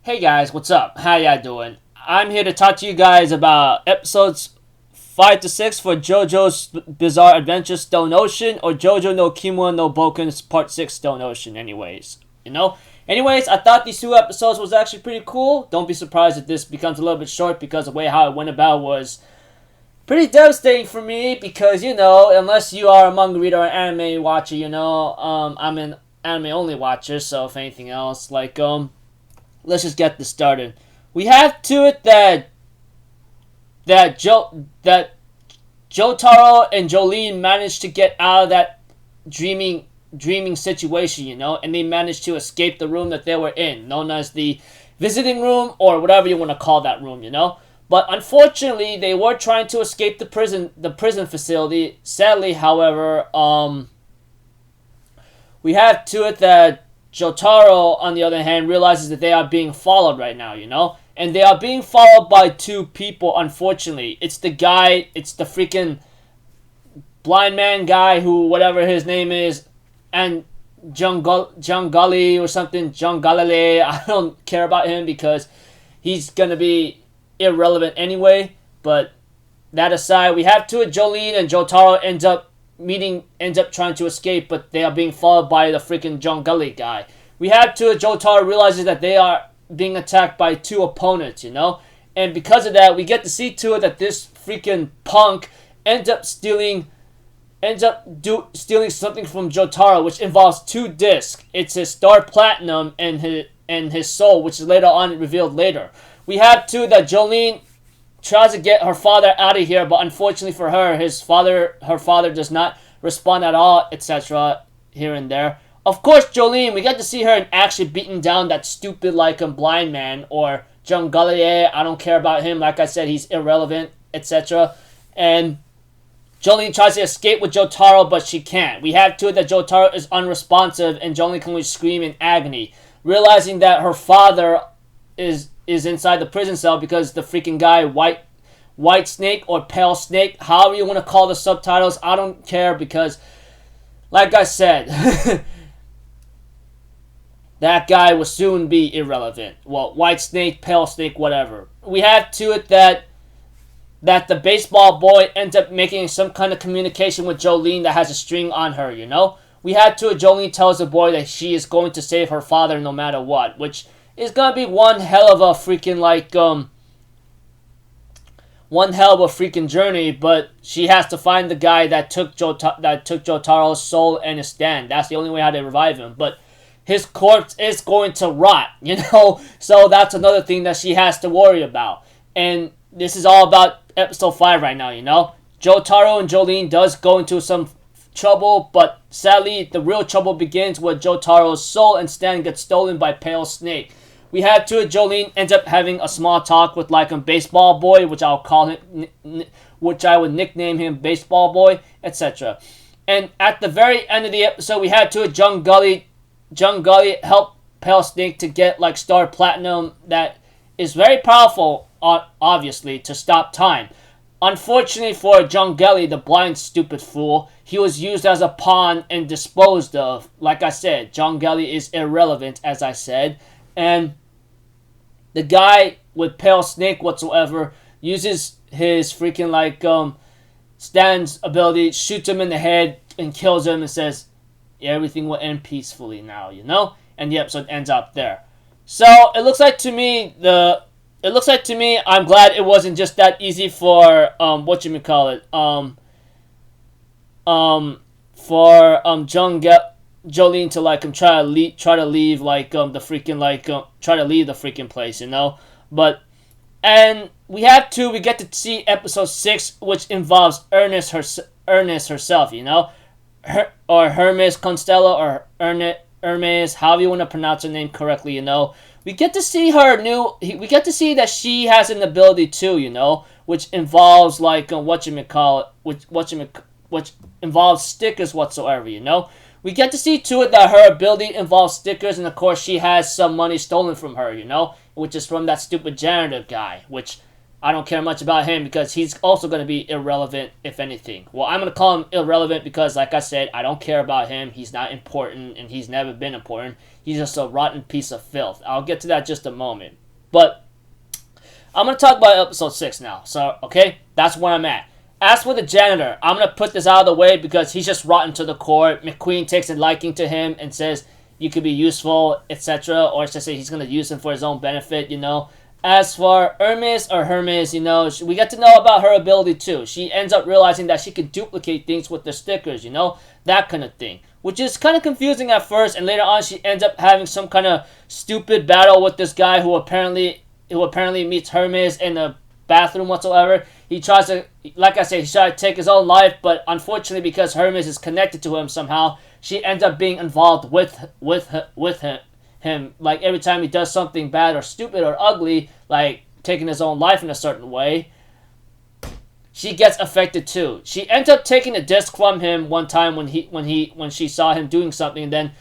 Hey guys, what's up? How y'all doing? I'm here to talk to you guys about episodes 5 to 6 for JoJo's Bizarre Adventure Stone Ocean or JoJo no Kimura no Boken Part 6 Stone Ocean Anyways, I thought these two episodes was actually pretty cool. Don't be surprised if this becomes a little bit short because the way how it went about was pretty devastating for me because, unless you are a manga reader or an anime watcher, I'm an anime only watcher, so if anything else, let's just get this started. We have to it that Jotaro and Jolene managed to get out of that dreaming situation, and they managed to escape the room that they were in, known as the visiting room or whatever you want to call that room, But unfortunately, they were trying to escape the prison facility. Sadly, however, we have to it that Jotaro, on the other hand, realizes that they are being followed right now, And they are being followed by two people, unfortunately. It's the freaking blind man guy who, whatever his name is, and Jungali or something, Jungalele. I don't care about him because he's gonna be irrelevant anyway. But that aside, we have to it, Jolene and Jotaro ends up trying to escape, but they are being followed by the freaking John Gully guy. We have to Jotaro realizes that they are being attacked by two opponents, And because of that, we get to see to it that this freaking punk ends up stealing something from Jotaro, which involves two discs. It's his Star Platinum and his soul, which is later on revealed later. We have to that Jolene tries to get her father out of here, but unfortunately for her, her father does not respond at all, etc. Here and there. Of course, Jolene, we get to see her actually beating down that stupid blind man or John Gullier. I don't care about him. Like I said, he's irrelevant, etc. And Jolene tries to escape with Jotaro, but she can't. We have to it that Jotaro is unresponsive, and Jolene can only scream in agony, realizing that her father is inside the prison cell because the freaking guy, White Snake or Pale Snake, however you want to call the subtitles, I don't care because, like I said, that guy will soon be irrelevant. Well, White Snake, Pale Snake, whatever. We have to it that the baseball boy ends up making some kind of communication with Jolene that has a string on her, We had to it, Jolene tells the boy that she is going to save her father no matter what, which is gonna be one hell of a freaking journey, but she has to find the guy that took Jotaro's soul and his stand. That's the only way how to revive him. But his corpse is going to rot, So that's another thing that she has to worry about. And this is all about episode 5 right now, Jotaro and Jolene does go into some trouble, but sadly, the real trouble begins when Jotaro's soul and stand gets stolen by Pale Snake. We have to Jolene ends up having a small talk with a baseball boy, which I'll call him, which I would nickname him Baseball Boy, etc. And at the very end of the episode, we had to John Gully help Pale Snake to get Star Platinum that is very powerful, obviously, to stop time. Unfortunately for John Gully, the blind stupid fool, he was used as a pawn and disposed of. Like I said, John Gully is irrelevant, as I said, and the guy with Pale Snake whatsoever uses his freaking Stan's ability, shoots him in the head and kills him and says, everything will end peacefully now, And the episode ends up there. So it looks like to me I'm glad it wasn't just that easy for Jolene to try to leave the freaking place, But and we get to see episode 6, which involves Ernest herself, or Hermes Constella or Hermes, however you want to pronounce her name correctly, We get to see we get to see that she has an ability too, which involves which involves stickers whatsoever, We get to see to it that her ability involves stickers, and of course she has some money stolen from her, which is from that stupid janitor guy, which I don't care much about him because he's also going to be irrelevant, if anything. Well, I'm going to call him irrelevant because, like I said, I don't care about him. He's not important, and he's never been important. He's just a rotten piece of filth. I'll get to that in just a moment. But I'm going to talk about episode 6 now. So, okay? That's where I'm at. As for the janitor, I'm going to put this out of the way because he's just rotten to the core. McQueen takes a liking to him and says you could be useful, etc. Or should I say he's going to use him for his own benefit, you know. As for Hermes, you know, we get to know about her ability too. She ends up realizing that she can duplicate things with the stickers, you know, that kind of thing. Which is kind of confusing at first, and later on she ends up having some kind of stupid battle with this guy who apparently meets Hermes in the bathroom whatsoever. He tries to, like I said, he tries to take his own life, but unfortunately because Hermes is connected to him somehow, she ends up being involved with him, like every time he does something bad or stupid or ugly, like taking his own life in a certain way, she gets affected too. She ends up taking a disc from him one time when she saw him doing something, and then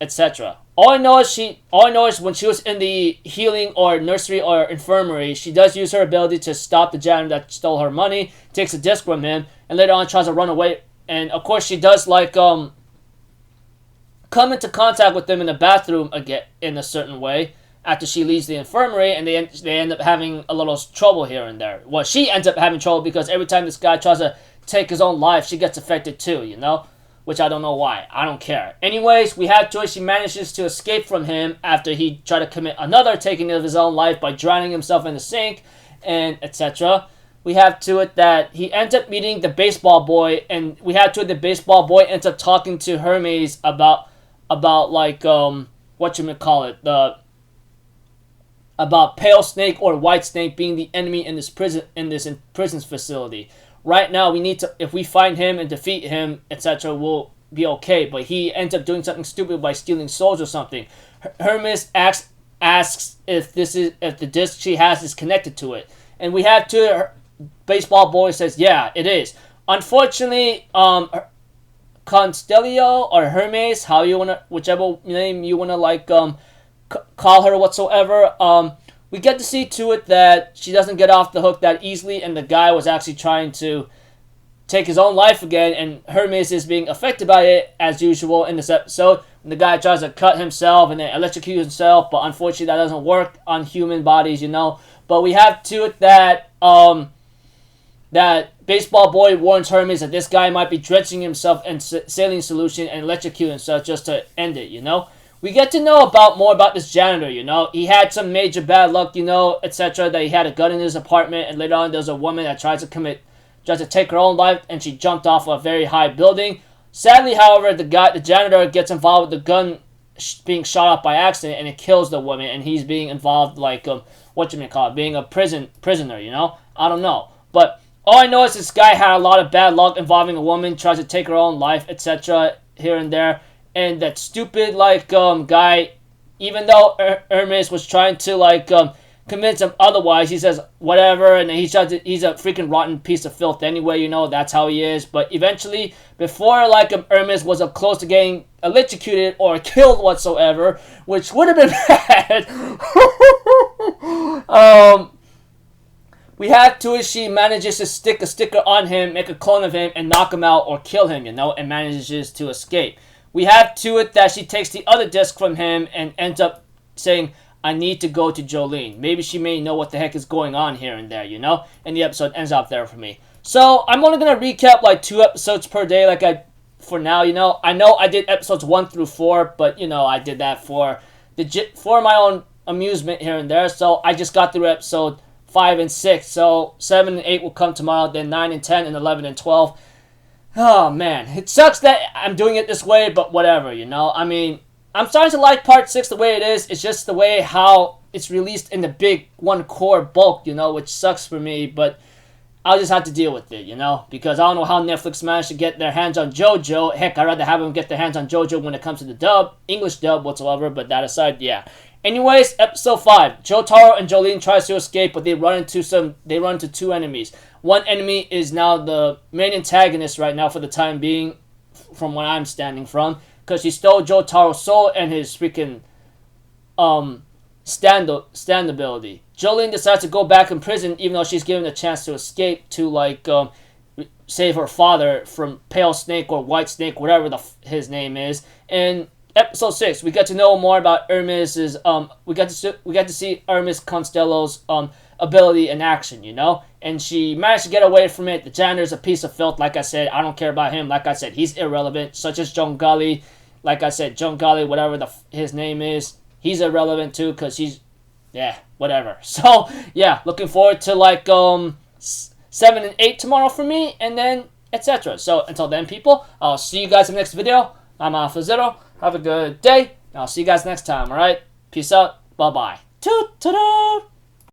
etc. All I know is when she was in the healing or nursery or infirmary, she does use her ability to stop the janitor that stole her money, takes a disc from him, and later on tries to run away. And of course she does like come into contact with them in the bathroom again in a certain way after she leaves the infirmary, and they end up having a little trouble here and there. Well, she ends up having trouble because every time this guy tries to take his own life, she gets affected too, you know? Which I don't know why. I don't care. Anyways, we have Joyce. She manages to escape from him after he tried to commit another taking of his own life by drowning himself in the sink, and etc. We have to it that he ends up meeting the baseball boy, and we have to it the baseball boy ends up talking to Hermes about like about Pale Snake or White Snake being the enemy in this prison's facility. Right now we need to, if we find him and defeat him, etc., we'll be okay. But he ends up doing something stupid by stealing souls or something. Hermes asks if the disc she has is connected to it, and we have to. Baseball boy says, yeah, it is. Unfortunately, Constelio or Hermes, how you wanna, whichever name you wanna like, call her whatsoever. We get to see to it that she doesn't get off the hook that easily, and the guy was actually trying to take his own life again, and Hermes is being affected by it as usual in this episode. When the guy tries to cut himself and then electrocute himself, but unfortunately that doesn't work on human bodies, you know. But we have to it that that baseball boy warns Hermes that this guy might be drenching himself in saline solution and electrocuting himself just to end it, you know. We get to know more about this janitor, you know. He had some major bad luck, you know, etc. That he had a gun in his apartment, and later on there's a woman that tries to take her own life, and she jumped off a very high building. Sadly, however, the janitor gets involved with the gun being shot off by accident, and it kills the woman, and he's being involved like being a prisoner, you know. I don't know, but all I know is this guy had a lot of bad luck involving a woman, tries to take her own life, etc. here and there. And that stupid guy, even though Hermes was trying to convince him otherwise, he says whatever, and then he's a freaking rotten piece of filth anyway, you know, that's how he is. But eventually, before Hermes was close to getting electrocuted or killed whatsoever, which would have been bad. We have to it, she manages to stick a sticker on him, make a clone of him, and knock him out or kill him, you know, and manages to escape. We have to it that she takes the other disc from him and ends up saying, I need to go to Jolene. Maybe she may know what the heck is going on here and there, you know? And the episode ends up there for me. So, I'm only going to recap like 2 episodes per day for now, you know? I know I did episodes 1 through 4, but, you know, I did that for my own amusement here and there. So, I just got through episode 5 and 6. So, 7 and 8 will come tomorrow, then 9 and 10 and 11 and 12. Oh, man. It sucks that I'm doing it this way, but whatever, you know? I mean, I'm starting to like Part 6 the way it is. It's just the way how it's released in the big one core bulk, you know, which sucks for me, but I'll just have to deal with it, you know? Because I don't know how Netflix managed to get their hands on JoJo. Heck, I'd rather have them get their hands on JoJo when it comes to the dub, English dub whatsoever, but that aside, yeah. Anyways, episode 5. Jotaro and Jolene tries to escape, but they run into 2 enemies. One enemy is now the main antagonist right now for the time being, from what I'm standing from, because he stole Jotaro's soul and his freaking stand ability. Jolene decides to go back in prison, even though she's given a chance to escape to like save her father from Pale Snake or White Snake, whatever his name is. And episode 6, we get to know more about Hermes's we get to see Hermes Constello's ability in action, you know? And she managed to get away from it. The janitor's a piece of filth, like I said. I don't care about him. Like I said, he's irrelevant. Such as John Gully. Like I said, John Gully, whatever his name is, he's irrelevant too, because he's, yeah, whatever. So, yeah, looking forward to like 7 and 8 tomorrow for me, and then etc. So, until then, people, I'll see you guys in the next video. I'm Alpha Zero. Have a good day. I'll see you guys next time, alright? Peace out. Bye-bye. Toot-toot-toot.